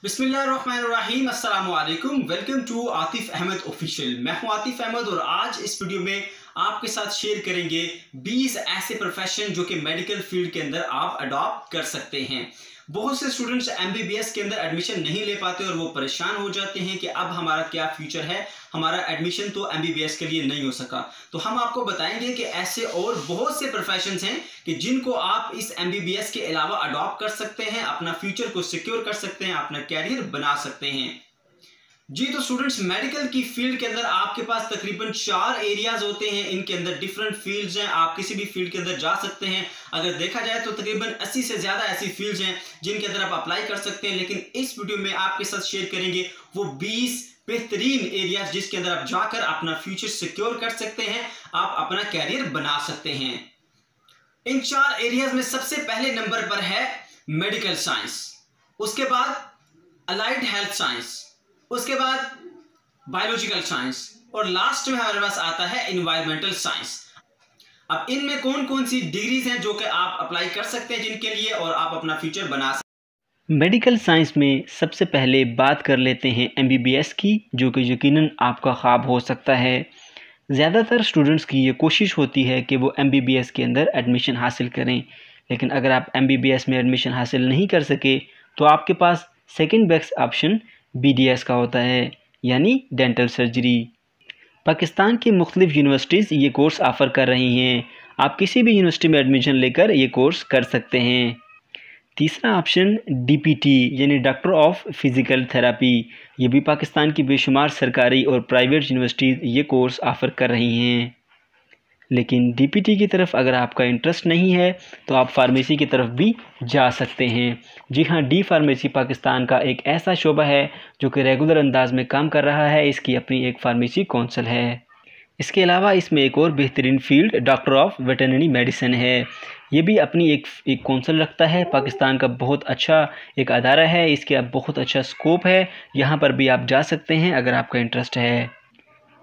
बिस्मिल्लाहिर्रहमानिर्रहीम अस्सलाम वालेकुम। Welcome to Atif Ahmad official. मैं हूं आतिफ अहमद और आज इस वीडियो में आपके साथ शेयर करेंगे 20 ऐसे प्रोफेशन जो कि मेडिकल फील्ड के अंदर आप अडॉप्ट कर सकते हैं। बहुत से स्टूडेंट्स एमबीबीएस के अंदर एडमिशन नहीं ले पाते और वो परेशान हो जाते हैं कि अब हमारा क्या फ्यूचर है, हमारा एडमिशन तो एमबीबीएस के लिए नहीं हो सका। तो हम आपको बताएंगे कि ऐसे और बहुत से प्रोफेशंस हैं कि जिनको आप इस एमबीबीएस के अलावा अडॉप्ट कर सकते हैं, अपना फ्यूचर को सिक्योर कर सकते हैं, अपना कैरियर बना सकते हैं। जी तो स्टूडेंट्स, मेडिकल की फील्ड के अंदर आपके पास तकरीबन 4 एरियाज होते हैं। इनके अंदर डिफरेंट फील्ड्स हैं, आप किसी भी फील्ड के अंदर जा सकते हैं। अगर देखा जाए तो तकरीबन 80 से ज्यादा ऐसी फील्ड्स हैं जिनके अंदर आप अप्लाई कर सकते हैं, लेकिन इस वीडियो में आपके साथ शेयर करेंगे वो 20 बेहतरीन एरियाज जिसके अंदर आप जाकर अपना फ्यूचर सिक्योर कर सकते हैं, आप अपना कैरियर बना सकते हैं। इन 4 एरियाज में सबसे पहले नंबर पर है मेडिकल साइंस, उसके बाद अलाइड हेल्थ साइंस, उसके बाद बायोलॉजिकल साइंस और लास्ट में हमारे पास आता है एनवायरमेंटल साइंस। अब इनमें कौन कौन सी डिग्रीज हैं जो कि आप अप्लाई कर सकते हैं जिनके लिए, और आप अपना फ्यूचर बना सकते हैं। मेडिकल साइंस में सबसे पहले बात कर लेते हैं एमबीबीएस की, जो कि यकीनन आपका ख्वाब हो सकता है। ज़्यादातर स्टूडेंट्स की ये कोशिश होती है कि वो एमबीबीएस के अंदर एडमिशन हासिल करें, लेकिन अगर आप एमबीबीएस में एडमिशन हासिल नहीं कर सके तो आपके पास सेकंड बेस्ट ऑप्शन बीडीएस का होता है, यानी डेंटल सर्जरी। पाकिस्तान की मुख्तलिफ यूनिवर्सिटीज़ ये कोर्स ऑफ़र कर रही हैं। आप किसी भी यूनिवर्सिटी में एडमिशन लेकर ये कोर्स कर सकते हैं। तीसरा ऑप्शन डीपीटी यानी डॉक्टर ऑफ फिज़िकल थेरेपी। ये भी पाकिस्तान की बेशुमार सरकारी और प्राइवेट यूनिवर्सिटीज़ ये कोर्स ऑफ़र कर रही हैं, लेकिन डीपीटी की तरफ अगर आपका इंटरेस्ट नहीं है तो आप फार्मेसी की तरफ भी जा सकते हैं। जी हाँ, डी फार्मेसी पाकिस्तान का एक ऐसा शोबा है जो कि रेगुलर अंदाज में काम कर रहा है। इसकी अपनी एक फार्मेसी कौंसल है। इसके अलावा इसमें एक और बेहतरीन field doctor of veterinary medicine है। ये भी अपनी एक कौंसल रखता है। पाकिस्तान का बहुत अच्छा एक अदारा है, इसके अब बहुत अच्छा स्कोप है। यहाँ पर भी आप जा सकते हैं अगर आपका इंटरेस्ट है।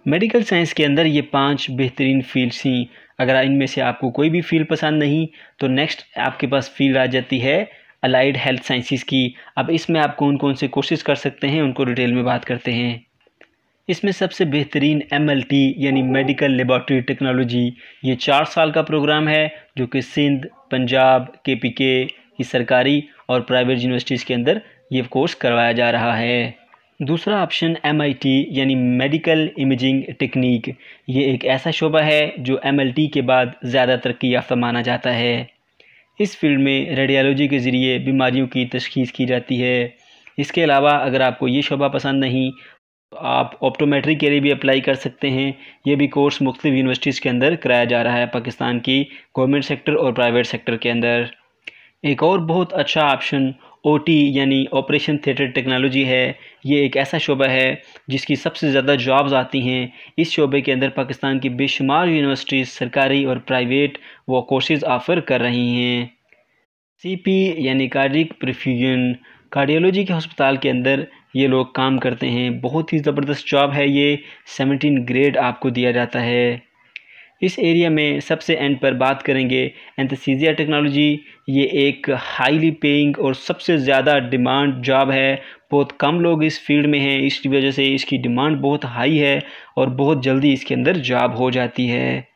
मेडिकल साइंस के अंदर ये 5 बेहतरीन फील्ड्स थी। अगर इनमें से आपको कोई भी फील्ड पसंद नहीं तो नेक्स्ट आपके पास फील्ड आ जाती है अलाइड हेल्थ साइंसेस की। अब इसमें आप कौन कौन से कोर्सेज कर सकते हैं उनको डिटेल में बात करते हैं। इसमें सबसे बेहतरीन एमएलटी यानी मेडिकल लेबॉर्ट्री टेक्नोलॉजी, ये 4 साल का प्रोग्राम है जो कि सिंध, पंजाब, केपीके की सरकारी और प्राइवेट यूनिवर्सिटीज़ के अंदर ये कोर्स करवाया जा रहा है। दूसरा ऑप्शन एमआईटी यानी मेडिकल इमेजिंग टेक्निक। ये एक ऐसा शोबा है जो एमएलटी के बाद ज़्यादा तरक्की याफ्ता माना जाता है। इस फील्ड में रेडियोलॉजी के ज़रिए बीमारियों की तशख़ीस की जाती है। इसके अलावा अगर आपको ये शोबा पसंद नहीं तो आप ऑप्टोमेट्री के लिए भी अप्लाई कर सकते हैं। ये भी कोर्स मुख्तलिफ यूनिवर्सिटीज़ के अंदर कराया जा रहा है पाकिस्तान की गवर्नमेंट सेक्टर और प्राइवेट सेक्टर के अंदर। एक और बहुत अच्छा ऑप्शन ओटी यानी ऑपरेशन थिएटर टेक्नोलॉजी है। ये एक ऐसा शोबा है जिसकी सबसे ज़्यादा जॉब्स आती हैं। इस शोबे के अंदर पाकिस्तान की बेशुमार यूनिवर्सिटीज़ सरकारी और प्राइवेट वो कोर्सेज़ ऑफ़र कर रही हैं। सीपी यानी कार्डियक परफ्यूजन, कार्डियोलॉजी के हस्पताल के अंदर ये लोग काम करते हैं। बहुत ही ज़बरदस्त जॉब है ये। 17 ग्रेड आपको दिया जाता है। इस एरिया में सबसे एंड पर बात करेंगे एनेस्थीसिया टेक्नोलॉजी। ये एक हाईली पेइंग और सबसे ज़्यादा डिमांड जॉब है। बहुत कम लोग इस फील्ड में हैं, इसकी वजह से इसकी डिमांड बहुत हाई है और बहुत जल्दी इसके अंदर जॉब हो जाती है।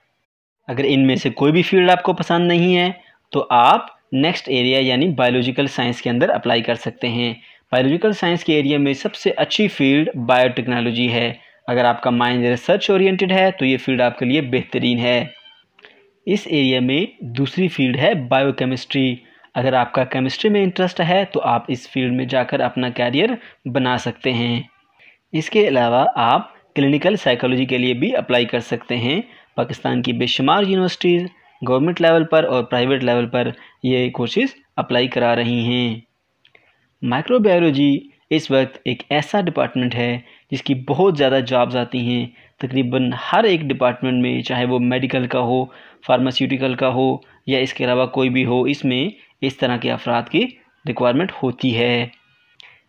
अगर इनमें से कोई भी फील्ड आपको पसंद नहीं है तो आप नेक्स्ट एरिया यानी बायोलॉजिकल साइंस के अंदर अप्लाई कर सकते हैं। बायोलॉजिकल साइंस के एरिया में सबसे अच्छी फील्ड बायोटेक्नोलॉजी है। अगर आपका माइंड रिसर्च ओरिएंटेड है तो ये फील्ड आपके लिए बेहतरीन है। इस एरिया में दूसरी फील्ड है बायोकेमिस्ट्री। अगर आपका केमिस्ट्री में इंटरेस्ट है तो आप इस फील्ड में जाकर अपना कैरियर बना सकते हैं। इसके अलावा आप क्लिनिकल साइकोलॉजी के लिए भी अप्लाई कर सकते हैं। पाकिस्तान की बेशुमार यूनिवर्सिटीज़ गवर्नमेंट लेवल पर और प्राइवेट लेवल पर ये कोर्सेज अप्लाई करा रही हैं। माइक्रोबायोलॉजी इस वक्त एक ऐसा डिपार्टमेंट है जिसकी बहुत ज़्यादा जॉब्स आती हैं। तकरीबन हर एक डिपार्टमेंट में, चाहे वो मेडिकल का हो, फार्मास्यूटिकल का हो या इसके अलावा कोई भी हो, इसमें इस तरह के अफराद की रिक्वायरमेंट होती है।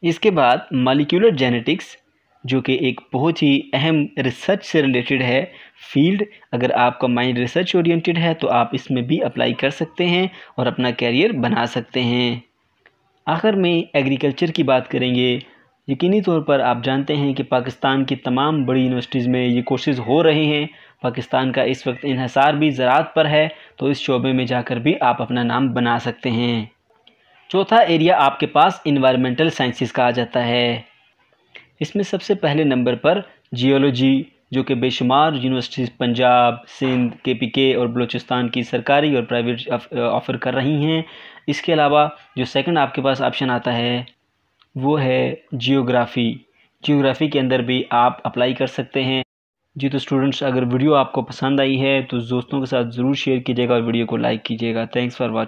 इसके बाद मॉलिक्यूलर जेनेटिक्स, जो कि एक बहुत ही अहम रिसर्च से रिलेटेड है फील्ड। अगर आपका माइंड रिसर्च ओरिएंटेड है तो आप इसमें भी अप्लाई कर सकते हैं और अपना कैरियर बना सकते हैं। आखिर में एग्रीकल्चर की बात करेंगे। यकीनी तौर पर आप जानते हैं कि पाकिस्तान की तमाम बड़ी यूनिवर्सिटीज़ में ये कोर्सेज़ हो रहे हैं। पाकिस्तान का इस वक्त इन्हिसार भी ज़राअत पर है, तो इस शोबे में जाकर भी आप अपना नाम बना सकते हैं। चौथा एरिया आपके पास इन्वायरमेंटल साइंसेस का आ जाता है। इसमें सबसे पहले नंबर पर जियोलॉजी, जो कि बेशुमार यूनिवर्सिटीज़ पंजाब, सिंध, KPK और बलूचिस्तान की सरकारी और प्राइवेट ऑफ़र कर रही हैं। इसके अलावा जो सेकंड आपके पास ऑप्शन आता है वो है जियोग्राफ़ी। जियोग्राफ़ी के अंदर भी आप अप्लाई कर सकते हैं। जी तो स्टूडेंट्स, अगर वीडियो आपको पसंद आई है तो दोस्तों के साथ ज़रूर शेयर कीजिएगा और वीडियो को लाइक कीजिएगा। Thanks for watching.